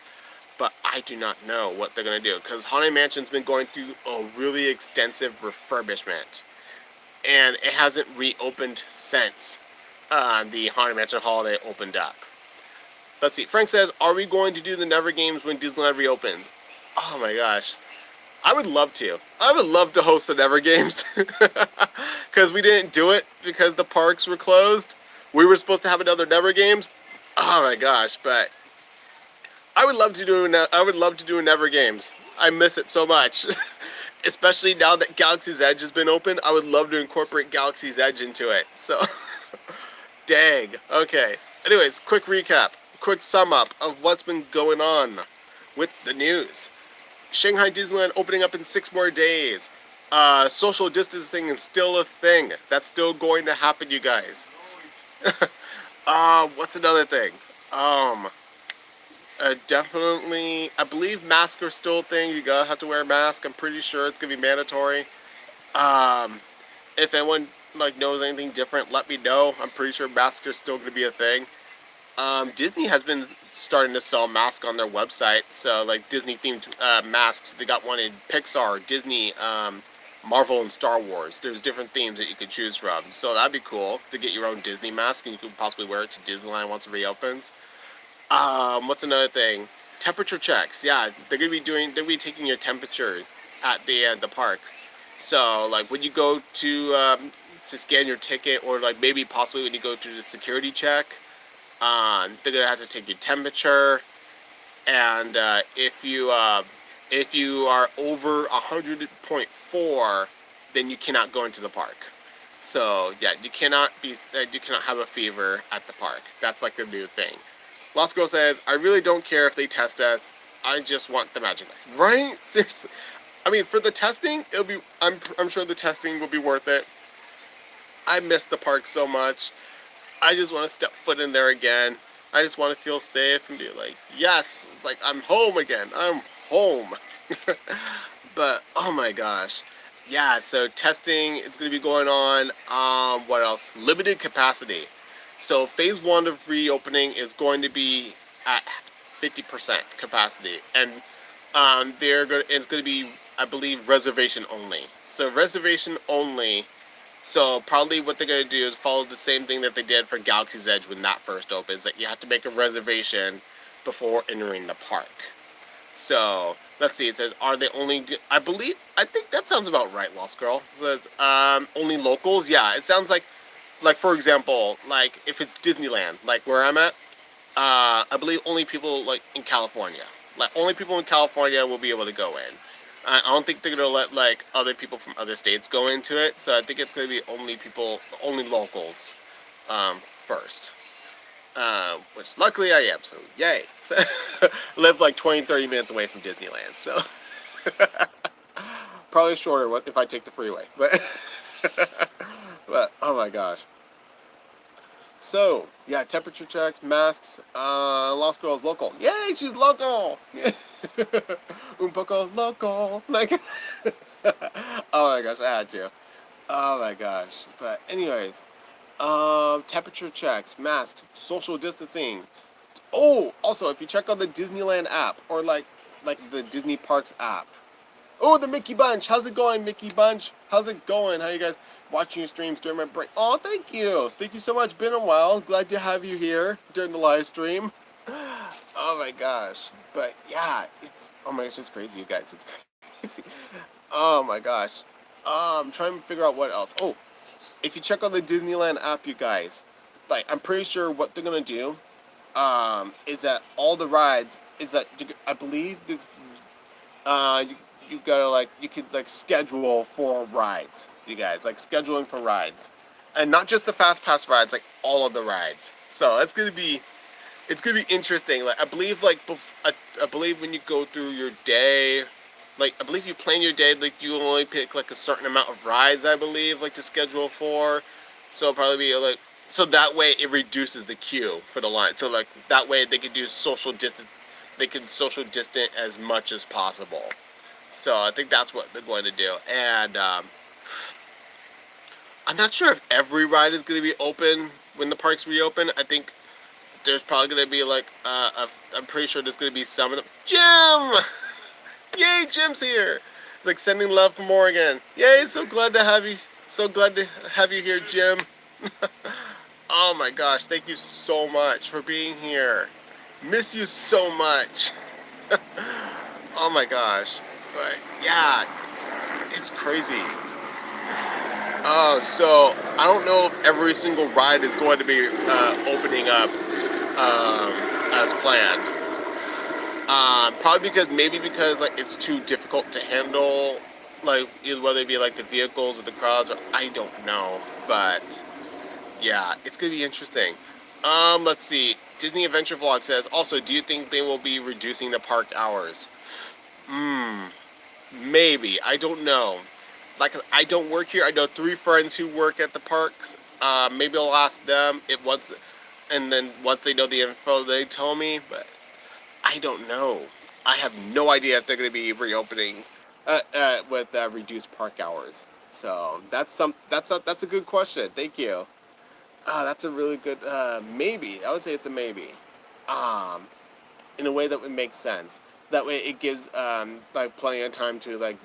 But I do not know what they're gonna do, because Haunted Mansion's been going through a really extensive refurbishment, and it hasn't reopened since the Haunted Mansion Holiday opened up. Let's see. Frank says, are we going to do the Never Games when Disneyland reopens? Oh my gosh. I would love to. I would love to host the Never Games. Because we didn't do it because the parks were closed. We were supposed to have another Never Games. Oh my gosh, but I would love to do a Never Games. I miss it so much. Especially now that Galaxy's Edge has been open. I would love to incorporate Galaxy's Edge into it. So dang. Okay. Anyways, quick recap. Quick sum up of what's been going on with the news. Shanghai Disneyland opening up in 6 more days. Social distancing is still a thing. That's still going to happen, you guys. What's another thing? Definitely, I believe masks are still a thing. You gotta have to wear a mask. I'm pretty sure it's gonna be mandatory. If anyone knows anything different, let me know. I'm pretty sure masks are still gonna be a thing. Disney has been starting to sell masks on their website. So like Disney themed masks. They got one in Pixar, Disney, Marvel, and Star Wars. There's different themes that you could choose from. So that'd be cool to get your own Disney mask, and you could possibly wear it to Disneyland once it reopens. What's another thing? Temperature checks. Yeah, they're gonna be taking your temperature at the parks. So like when you go to scan your ticket, or like maybe possibly when you go to the security check, they're gonna have to take your temperature, and if you are over 100.4, then you cannot go into the park. So yeah, you cannot have a fever at the park. That's like a new thing. Lost Girl says, I really don't care if they test us. I just want the magic. Right? Seriously. I mean, for the testing, I'm sure the testing will be worth it. I miss the park so much. I just want to step foot in there again. I just want to feel safe and be like, yes, like I'm home again. I'm home. But oh my gosh, yeah. So testing, it's gonna be going on. What else? Limited capacity. So phase one of reopening is going to be at 50% capacity, and it's going to be, I believe, reservation only. So reservation only. So probably what they're going to do is follow the same thing that they did for Galaxy's Edge when that first opens. That you have to make a reservation before entering the park. So let's see. It says, "Are they only?" I think that sounds about right, Lost Girl. It says, only locals. Yeah, it sounds like for example, like if it's Disneyland, like where I'm at, I believe only people like in California, like only people in California will be able to go in. I don't think they're gonna let like other people from other states go into it. So I think it's gonna be only locals, first. Which luckily I am. So yay! Live like 20, 30 minutes away from Disneyland. So probably shorter if I take the freeway. But but oh my gosh. So, yeah, temperature checks, masks, Lost Girl's local. Yay, she's local! Un poco local. Like, oh my gosh, I had to. Oh my gosh. But anyways, temperature checks, masks, social distancing. Oh, also, if you check out the Disneyland app, or like the Disney Parks app. Oh, the Mickey Bunch. How's it going, Mickey Bunch? How's it going? How you guys watching your streams during my break? Oh, thank you. Thank you so much. Been a while. Glad to have you here during the live stream. Oh my gosh. But yeah, oh my gosh, it's crazy, you guys. It's crazy. Oh my gosh. I'm trying to figure out what else. Oh, if you check out the Disneyland app, you guys, like I'm pretty sure what they're gonna do, is that all the rides is that I believe this, you gotta you could schedule for rides, you guys, like scheduling for rides, and not just the fast pass rides, like all of the rides. So it's gonna be interesting. Like I believe I believe when you go through your day, like I believe you plan your day, like you only pick like a certain amount of rides, I believe, like to schedule for. So it'll probably be so that way it reduces the queue for the line. So like that way they can do social distance, they can social distance as much as possible. So I think that's what they're going to do. And I'm not sure if every ride is going to be open when the parks reopen. I think there's probably going to be I'm pretty sure there's going to be some of them. Jim! Yay, Jim's here! It's like sending love from Oregon. Yay, so glad to have you. So glad to have you here, Jim. Oh my gosh, thank you so much for being here. Miss you so much. Oh my gosh. But yeah, it's crazy. So I don't know if every single ride is going to be opening up as planned. Probably because like it's too difficult to handle, like either whether it be like the vehicles or the crowds, or I don't know. But yeah, it's gonna be interesting. Let's see. Disney Adventure Vlog says, also, do you think they will be reducing the park hours? Maybe. I don't know. Like, I don't work here. I know 3 friends who work at the parks. Maybe I'll ask them and then once they know the info, they tell me. But I don't know. I have no idea if they're going to be reopening with reduced park hours. So that's a good question. Thank you. That's a really good maybe. I would say it's a maybe. In a way that would make sense. That way, it gives like plenty of time to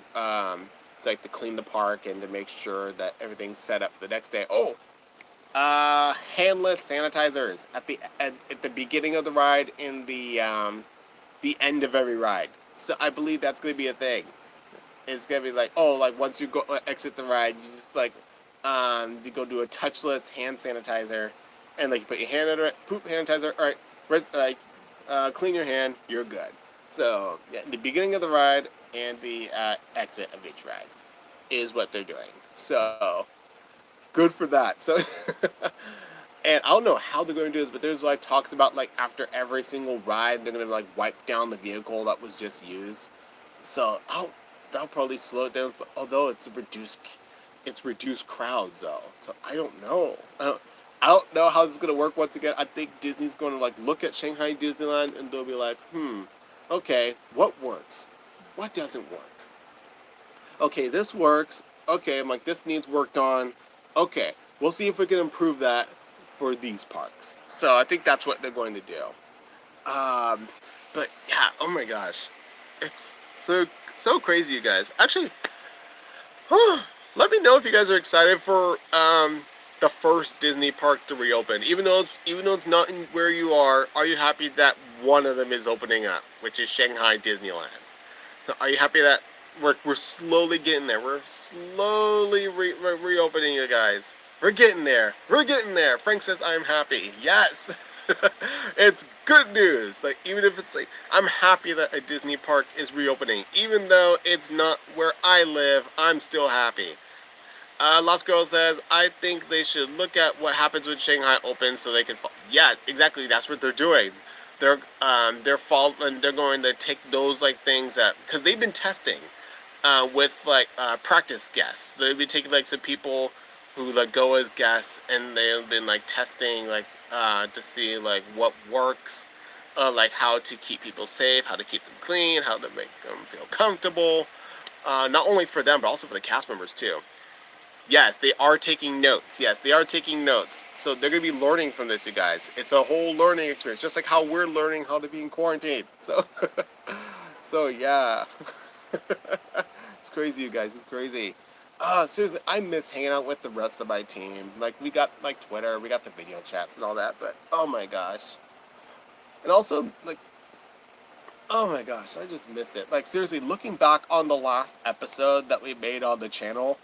to clean the park and to make sure that everything's set up for the next day. Oh, handless sanitizers at the beginning of the ride and the end of every ride. So I believe that's going to be a thing. It's going to be like, oh, like once you go exit the ride, you just you go do a touchless hand sanitizer, and like you put your hand under it, poop sanitizer. All right, clean your hand, you're good. So yeah, the beginning of the ride and the exit of each ride is what they're doing. So good for that. So and I don't know how they're going to do this, but there's talks about after every single ride they're going to wipe down the vehicle that was just used. So that'll probably slow it down. But although it's reduced crowds though, so I don't know. I don't know how this is gonna work. Once again, I think Disney's going to like look at Shanghai Disneyland and they'll be like, okay, what works, what doesn't work. Okay, this works. Okay, I'm like, this needs worked on. Okay, we'll see if we can improve that for these parks. So I think that's what they're going to do. But yeah, oh my gosh, it's so crazy, you guys. Actually, let me know if you guys are excited for the first Disney park to reopen. Even though it's not in where you are you happy that one of them is opening up, which is Shanghai Disneyland? So are you happy that we're slowly getting there? We're slowly reopening, you guys. We're getting there. We're getting there. Frank says I'm happy. Yes. It's good news. Like, even if it's like, I'm happy that a Disney park is reopening. Even though it's not where I live, I'm still happy. Lost Girl says, I think they should look at what happens when Shanghai opens so they can yeah, exactly, that's what they're doing. They're going to take those like things that, because they've been testing with like practice guests. They've been taking like some people who like go as guests, and they've been like testing like to see like what works, like how to keep people safe, how to keep them clean, how to make them feel comfortable, not only for them but also for the cast members too. Yes, they are taking notes. Yes, they are taking notes. So they're going to be learning from this, you guys. It's a whole learning experience, just like how we're learning how to be in quarantine. So, so yeah. It's crazy, you guys. It's crazy. Seriously, I miss hanging out with the rest of my team. Like, we got, like, Twitter, we got the video chats and all that, but, oh my gosh. And also, like, oh my gosh, I just miss it. Like, seriously, looking back on the last episode that we made on the channel,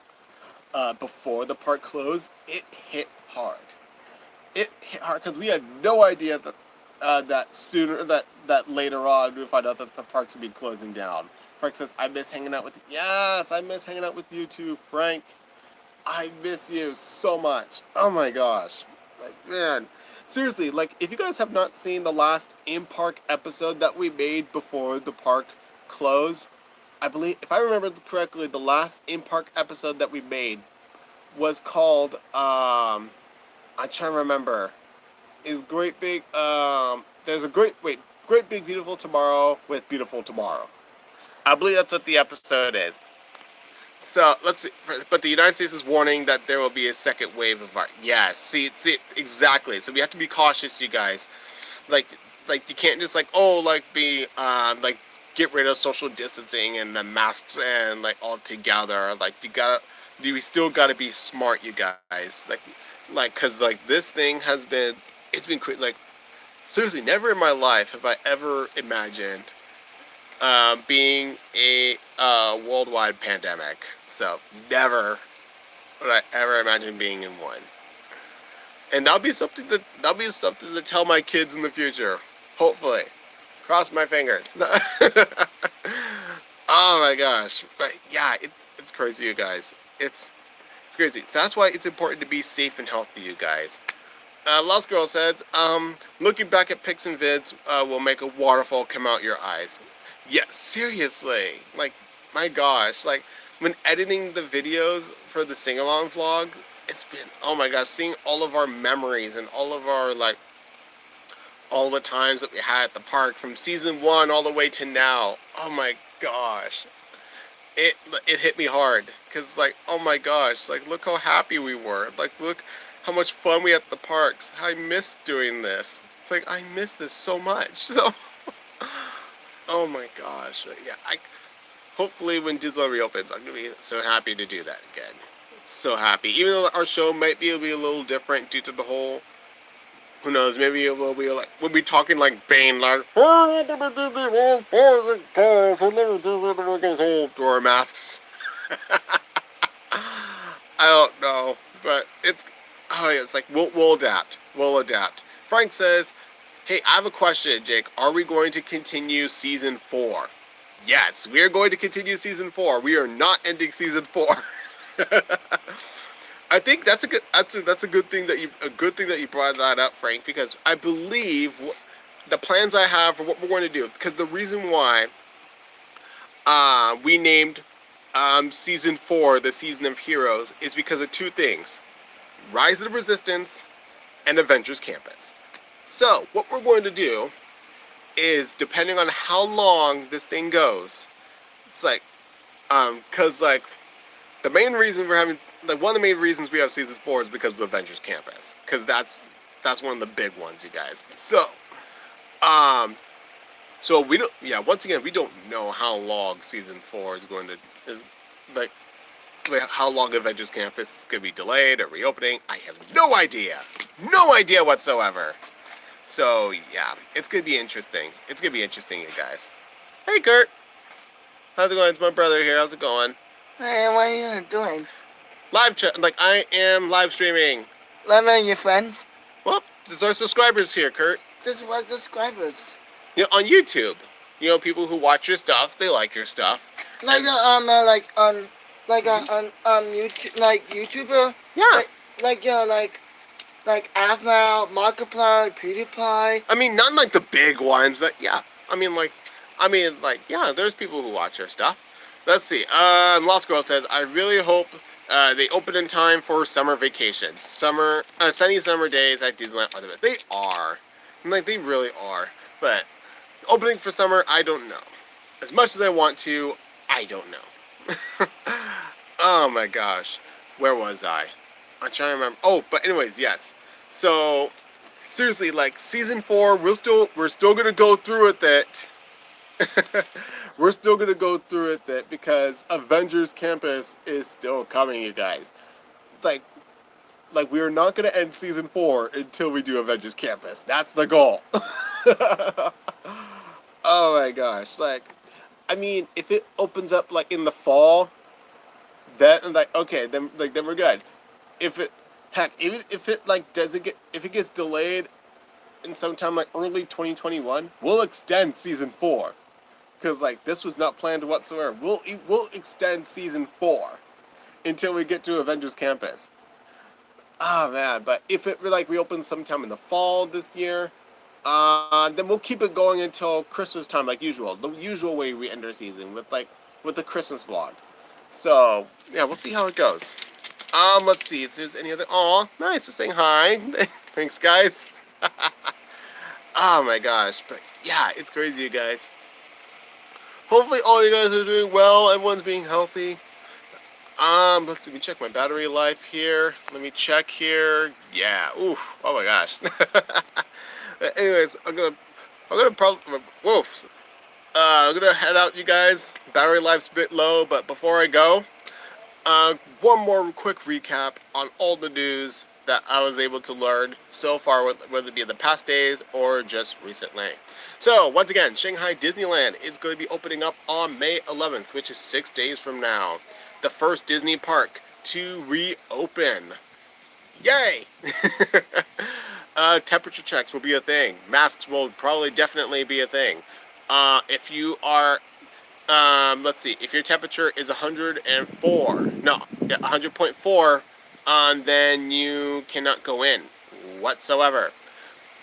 before the park closed, it hit hard. It hit hard because we had no idea that that later on we would find out that the parks would be closing down. Frank says, "I miss hanging out with you." Yes, I miss hanging out with you too, Frank. I miss you so much. Oh my gosh, like, man. Seriously, like, if you guys have not seen the last in-park episode that we made before the park closed, I believe, if I remember correctly, the last in-park episode that we made was called, I'm trying to remember, is Great Big, there's a Great Big Beautiful Tomorrow with Beautiful Tomorrow. I believe that's what the episode is. So, let's see, but the United States is warning that there will be a second wave of virus. Yeah, see, exactly. So we have to be cautious, you guys. Like you can't just like, oh, like be, like, get rid of social distancing and the masks and like all together. Like we still gotta be smart, you guys. Like, cause like this thing it's been like, seriously, never in my life have I ever imagined being a worldwide pandemic. So never would I ever imagine being in one. And that'll be something to tell my kids in the future. Hopefully. Cross my fingers. Oh my gosh. But yeah, it's crazy, you guys. It's crazy. That's why it's important to be safe and healthy, you guys. Lost Girl says, looking back at pics and vids will make a waterfall come out your eyes. Yeah, seriously. Like, my gosh. Like, when editing the videos for the sing-along vlog, it's been, oh my gosh, seeing all of our memories and all of our, like, all the times that we had at the park from season 1 all the way to now. Oh my gosh. It hit me hard. Because, like, oh my gosh, like, look how happy we were. Like, look how much fun we had at the parks. I miss doing this. It's like, I miss this so much. So, oh my gosh. Yeah, hopefully when Disneyland reopens, I'm going to be so happy to do that again. So happy. Even though our show might be a little different due to the whole, who knows, maybe we'll be talking like Bane, like, door masks. I don't know, but it's like, we'll adapt. We'll adapt. Frank says, hey, I have a question, Jake. Are we going to continue season 4? Yes, we are going to continue season 4. We are not ending season 4. I think that's a good thing that you brought that up, Frank, because I believe the plans I have for what we're going to do, because the reason why we named season 4 the Season of Heroes is because of two things: Rise of the Resistance and Avengers Campus. So, what we're going to do is, depending on how long this thing goes, it's like, cause like, the main reason we're having, like one of the main reasons we have season 4 is because of Avengers Campus, cause that's one of the big ones, you guys. So, so we don't, yeah, once again, we don't know how long season 4 is going to, like how long Avengers Campus is going to be delayed or reopening. I have no idea. No idea whatsoever. So, yeah, it's going to be interesting. It's going to be interesting, you guys. Hey, Kurt. How's it going? It's my brother here. How's it going? Hey, what are you doing? Live chat. Like, I am live streaming. Loving your friends? Well, there's our subscribers here, Kurt. This was subscribers. You know, on YouTube. You know, people who watch your stuff, they like your stuff. Like, on YouTube, like, YouTuber? Yeah. Like Avmal, Markiplier, PewDiePie. I mean, not like the big ones, but yeah. I mean, yeah, there's people who watch our stuff. Let's see. Lost Girl says, I really hope they open in time for summer vacations. Sunny summer days at Disneyland are the best. They are. Like, they really are. But opening for summer, I don't know. As much as I want to, I don't know. Oh my gosh. Where was I? I'm trying to remember. Oh, but anyways, yes. So, seriously, like, season 4, we're still gonna go through with it. We're still gonna go through with it because Avengers Campus is still coming, you guys. Like we are not gonna end season 4 until we do Avengers Campus. That's the goal. Oh my gosh. Like, I mean, if it opens up, like, in the fall, then, like, okay, then we're good. If it gets delayed in sometime like early 2021, we'll extend season 4, because like this was not planned whatsoever. We'll extend season 4 until we get to Avengers Campus. Oh man, but if it like reopens sometime in the fall this year, then we'll keep it going until Christmas time, like usual. The usual way we end our season with the Christmas vlog. So yeah, we'll see how it goes. Let's see if there's any other. Aw, nice for saying hi. Thanks, guys. Oh my gosh, but yeah, it's crazy, you guys. Hopefully, all you guys are doing well. Everyone's being healthy. Let's see. Let me check my battery life here. Let me check here. Yeah. Oof. Oh my gosh. Anyways, I'm gonna probably. Woof. I'm gonna head out, you guys. Battery life's a bit low, but before I go. One more quick recap on all the news that I was able to learn so far, whether it be in the past days or just recently. So, once again, Shanghai Disneyland is going to be opening up on May 11th, which is 6 days from now. The first Disney park to reopen. Yay! Temperature checks will be a thing. Masks will probably definitely be a thing. If you are... let's see, if your temperature is 100.4, then you cannot go in whatsoever.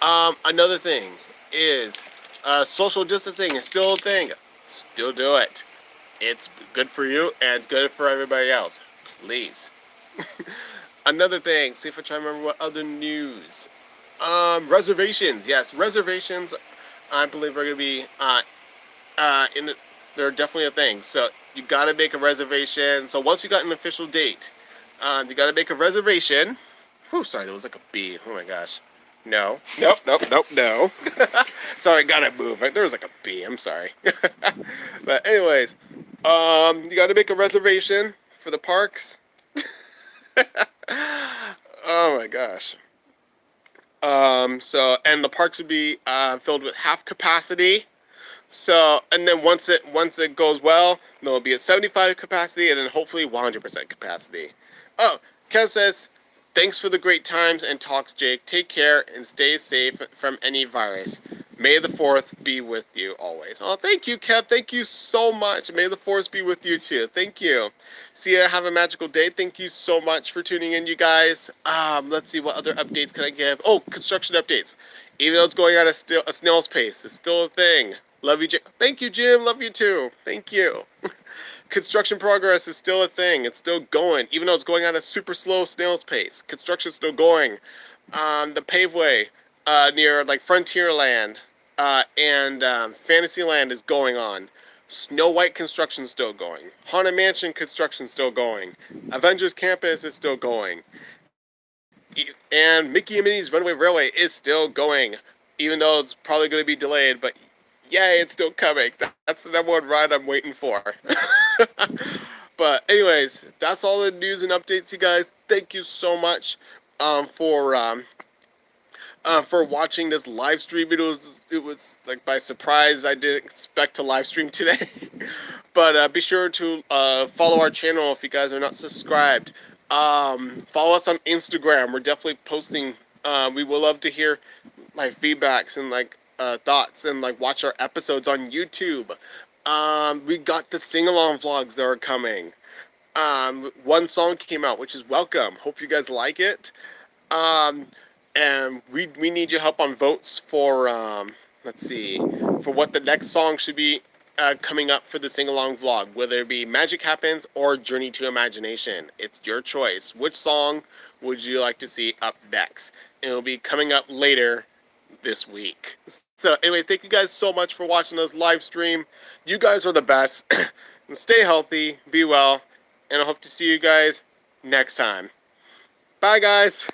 Another thing is, social distancing is still a thing. Still do it. It's good for you, and it's good for everybody else. Please. Another thing, see if I try to remember what other news. Reservations, yes, reservations, I believe are going to be, they're definitely a thing. So you gotta make a reservation. So once you got an official date, you gotta make a reservation. Whew, sorry, there was like a bee. Oh my gosh. No. Nope, no. Sorry, gotta move. There was like a bee. I'm sorry. But anyways, you gotta make a reservation for the parks. Oh my gosh. So, and the parks would be filled with half capacity. So, and then once it goes well, then it'll be at 75 capacity, and then hopefully 100% capacity. Oh, Kev says, thanks for the great times and talks, Jake. Take care and stay safe from any virus. May the 4th be with you always. Oh, thank you, Kev. Thank you so much. May the 4th be with you too. Thank you. See you. Have a magical day. Thank you so much for tuning in, you guys. Let's see, what other updates can I give? Oh, construction updates. Even though it's going at a snail's pace, it's still a thing. Love you, Jim. Thank you, Jim. Love you too. Thank you. Construction progress is still a thing. It's still going. Even though it's going at a super slow snail's pace. Construction's still going. the paveway near like Frontierland and Fantasyland is going on. Snow White construction still going. Haunted Mansion construction still going. Avengers Campus is still going. And Mickey and Minnie's Runaway Railway is still going, even though it's probably going to be delayed. But yay, it's still coming. That's the number one ride I'm waiting for. But anyways, that's all the news and updates, you guys. Thank you so much for watching this live stream. It was like by surprise. I didn't expect to live stream today. But be sure to follow our channel if you guys are not subscribed. Follow us on Instagram. We're definitely posting. We would love to hear like feedbacks and like thoughts, and like watch our episodes on YouTube. We got the sing-along vlogs that are coming. One song came out, which is Welcome. Hope you guys like it. Um, and we need your help on votes for let's see, for what the next song should be coming up for the sing-along vlog, whether it be Magic Happens or Journey to Imagination. It's your choice. Which song would you like to see up next? It'll be coming up later this week. So anyway, thank you guys so much for watching us live stream. You guys are the best. Stay healthy, be well, and I hope to see you guys next time. Bye guys.